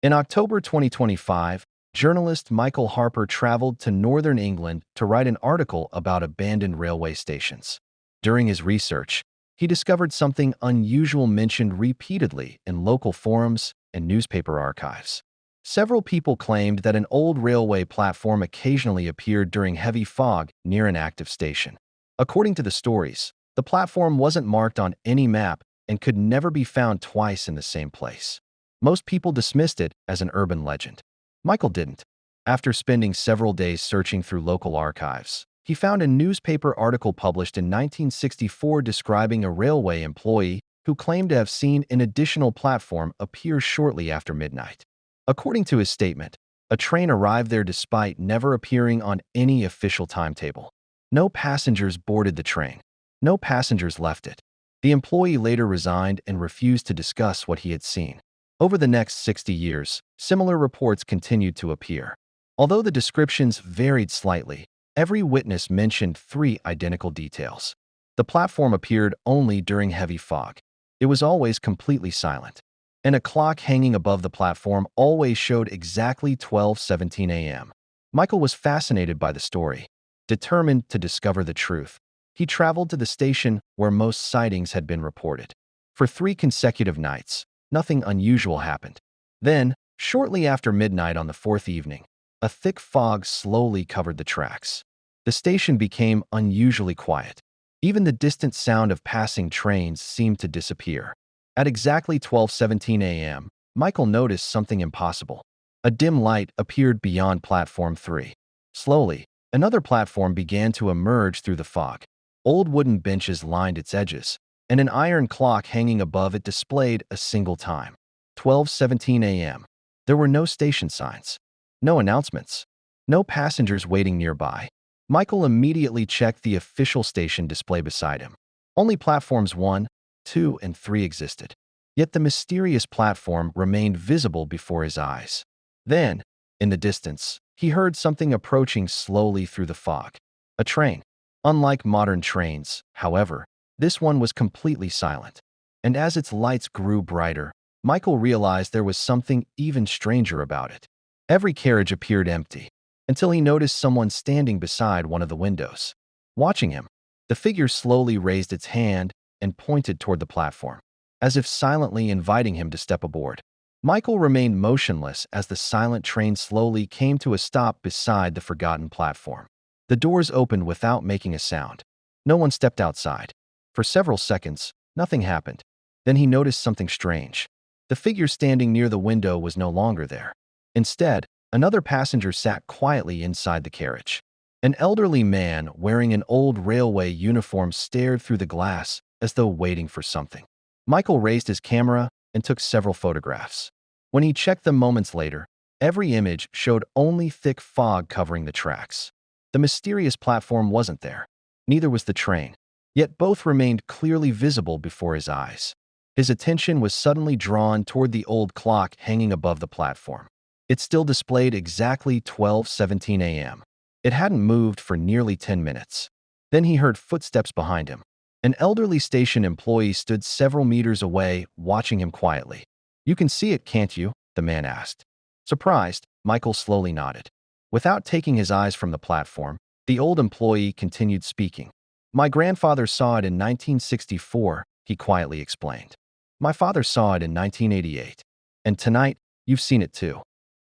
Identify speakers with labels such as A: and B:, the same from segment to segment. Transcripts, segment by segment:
A: In October 2025, journalist Michael Harper traveled to northern England to write an article about abandoned railway stations. During his research, he discovered something unusual mentioned repeatedly in local forums and newspaper archives. Several people claimed that an old railway platform occasionally appeared during heavy fog near an active station. According to the stories, the platform wasn't marked on any map and could never be found twice in the same place. Most people dismissed it as an urban legend. Michael didn't. After spending several days searching through local archives, he found a newspaper article published in 1964 describing a railway employee who claimed to have seen an additional platform appear shortly after midnight. According to his statement, a train arrived there despite never appearing on any official timetable. No passengers boarded the train. No passengers left it. The employee later resigned and refused to discuss what he had seen. Over the next 60 years, similar reports continued to appear. Although the descriptions varied slightly, every witness mentioned three identical details. The platform appeared only during heavy fog. It was always completely silent. And a clock hanging above the platform always showed exactly 12:17 a.m. Michael was fascinated by the story. Determined to discover the truth, he traveled to the station where most sightings had been reported. For 3 consecutive nights, nothing unusual happened. Then, shortly after midnight on the 4th evening, a thick fog slowly covered the tracks. The station became unusually quiet. Even the distant sound of passing trains seemed to disappear. At exactly 12:17 a.m., Michael noticed something impossible. A dim light appeared beyond platform 3. Slowly, another platform began to emerge through the fog. Old wooden benches lined its edges, and an iron clock hanging above it displayed a single time: 12:17 a.m. There were no station signs, no announcements, no passengers waiting nearby. Michael immediately checked the official station display beside him. Only platforms 1, 2, and 3 existed. Yet the mysterious platform remained visible before his eyes. Then, in the distance, he heard something approaching slowly through the fog. A train. Unlike modern trains, however, this one was completely silent. And as its lights grew brighter, Michael realized there was something even stranger about it. Every carriage appeared empty, until he noticed someone standing beside one of the windows. Watching him, the figure slowly raised its hand and pointed toward the platform, as if silently inviting him to step aboard. Michael remained motionless as the silent train slowly came to a stop beside the forgotten platform. The doors opened without making a sound. No one stepped outside. For several seconds, nothing happened. Then he noticed something strange. The figure standing near the window was no longer there. Instead, another passenger sat quietly inside the carriage. An elderly man wearing an old railway uniform stared through the glass as though waiting for something. Michael raised his camera and took several photographs. When he checked them moments later, every image showed only thick fog covering the tracks. The mysterious platform wasn't there. Neither was the train. Yet both remained clearly visible before his eyes. His attention was suddenly drawn toward the old clock hanging above the platform. It still displayed exactly 12:17 a.m. It hadn't moved for nearly 10 minutes. Then he heard footsteps behind him. An elderly station employee stood several meters away, watching him quietly. "You can see it, can't you?" the man asked. Surprised, Michael slowly nodded. Without taking his eyes from the platform, the old employee continued speaking. "My grandfather saw it in 1964, he quietly explained. "My father saw it in 1988. And tonight, you've seen it too."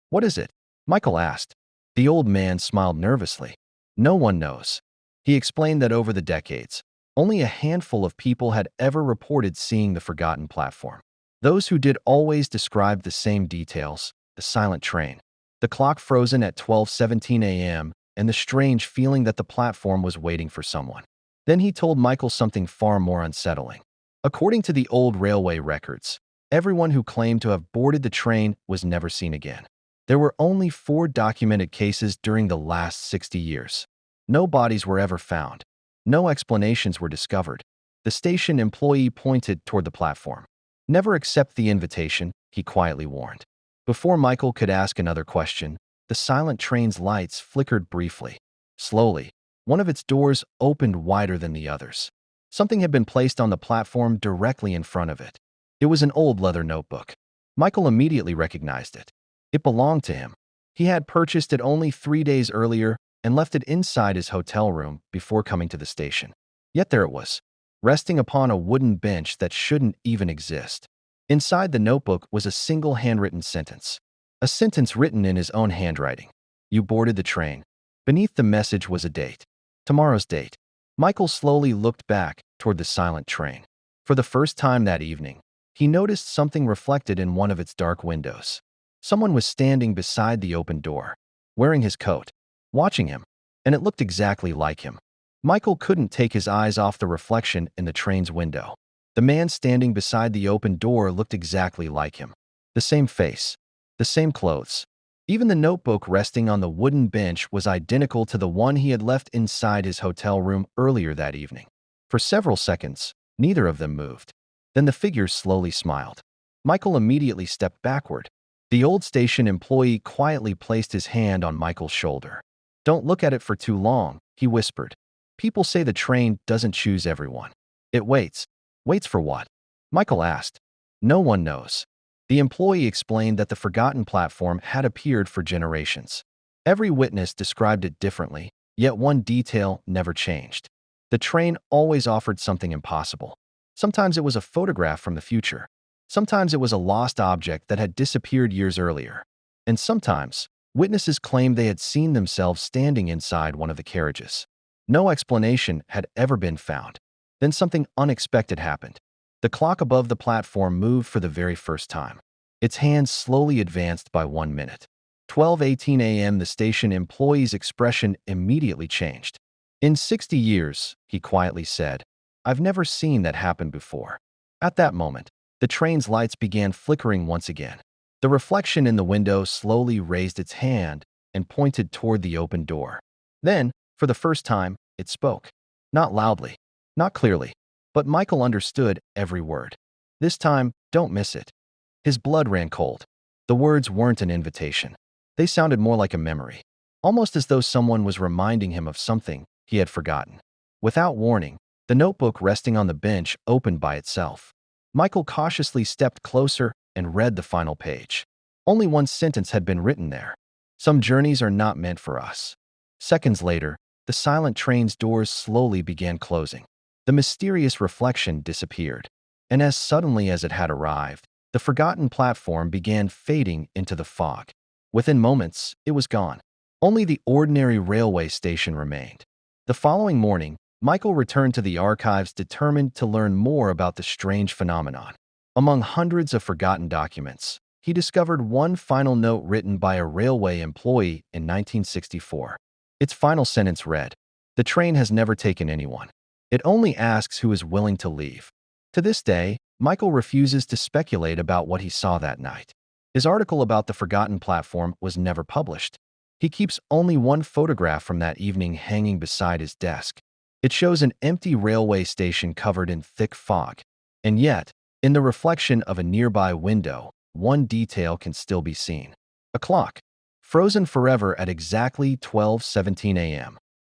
A: "What is it?" Michael asked. The old man smiled nervously. "No one knows." He explained that over the decades, only a handful of people had ever reported seeing the forgotten platform. Those who did always described the same details: the silent train, the clock frozen at 12:17 a.m., and the strange feeling that the platform was waiting for someone. Then he told Michael something far more unsettling. According to the old railway records, everyone who claimed to have boarded the train was never seen again. There were only 4 documented cases during the last 60 years. No bodies were ever found. No explanations were discovered. The station employee pointed toward the platform. "Never accept the invitation," he quietly warned. Before Michael could ask another question, the silent train's lights flickered briefly. Slowly, one of its doors opened wider than the others. Something had been placed on the platform directly in front of it. It was an old leather notebook. Michael immediately recognized it. It belonged to him. He had purchased it only 3 days earlier and left it inside his hotel room before coming to the station. Yet there it was, resting upon a wooden bench that shouldn't even exist. Inside the notebook was a single handwritten sentence. A sentence written in his own handwriting. You boarded the train. Beneath the message was a date. Tomorrow's date. Michael slowly looked back toward the silent train. For the first time that evening, he noticed something reflected in one of its dark windows. Someone was standing beside the open door, wearing his coat, watching him, and it looked exactly like him. Michael couldn't take his eyes off the reflection in the train's window. The man standing beside the open door looked exactly like him. The same face, the same clothes. Even the notebook resting on the wooden bench was identical to the one he had left inside his hotel room earlier that evening. For several seconds, neither of them moved. Then the figure slowly smiled. Michael immediately stepped backward. The old station employee quietly placed his hand on Michael's shoulder. Don't look at it for too long, he whispered. People say the train doesn't choose everyone. It waits. Waits for what? Michael asked. No one knows. The employee explained that the forgotten platform had appeared for generations. Every witness described it differently, yet one detail never changed. The train always offered something impossible. Sometimes it was a photograph from the future. Sometimes it was a lost object that had disappeared years earlier. And sometimes, witnesses claimed they had seen themselves standing inside one of the carriages. No explanation had ever been found. Then something unexpected happened. The clock above the platform moved for the very first time. Its hands slowly advanced by 1 minute. 12:18 a.m. The station employee's expression immediately changed. In 60 years, he quietly said, I've never seen that happen before. At that moment, the train's lights began flickering once again. The reflection in the window slowly raised its hand and pointed toward the open door. Then, for the first time, it spoke. Not loudly, not clearly, but Michael understood every word. This time, don't miss it. His blood ran cold. The words weren't an invitation. They sounded more like a memory, almost as though someone was reminding him of something he had forgotten. Without warning, the notebook resting on the bench opened by itself. Michael cautiously stepped closer and read the final page. Only one sentence had been written there. Some journeys are not meant for us. Seconds later, the silent train's doors slowly began closing. The mysterious reflection disappeared, and as suddenly as it had arrived, the forgotten platform began fading into the fog. Within moments, it was gone. Only the ordinary railway station remained. The following morning, Michael returned to the archives determined to learn more about the strange phenomenon. Among hundreds of forgotten documents, he discovered one final note written by a railway employee in 1964. Its final sentence read, "The train has never taken anyone. It only asks who is willing to leave." To this day, Michael refuses to speculate about what he saw that night. His article about the forgotten platform was never published. He keeps only one photograph from that evening hanging beside his desk. It shows an empty railway station covered in thick fog. And yet, in the reflection of a nearby window, one detail can still be seen. A clock, frozen forever at exactly 12:17 a.m.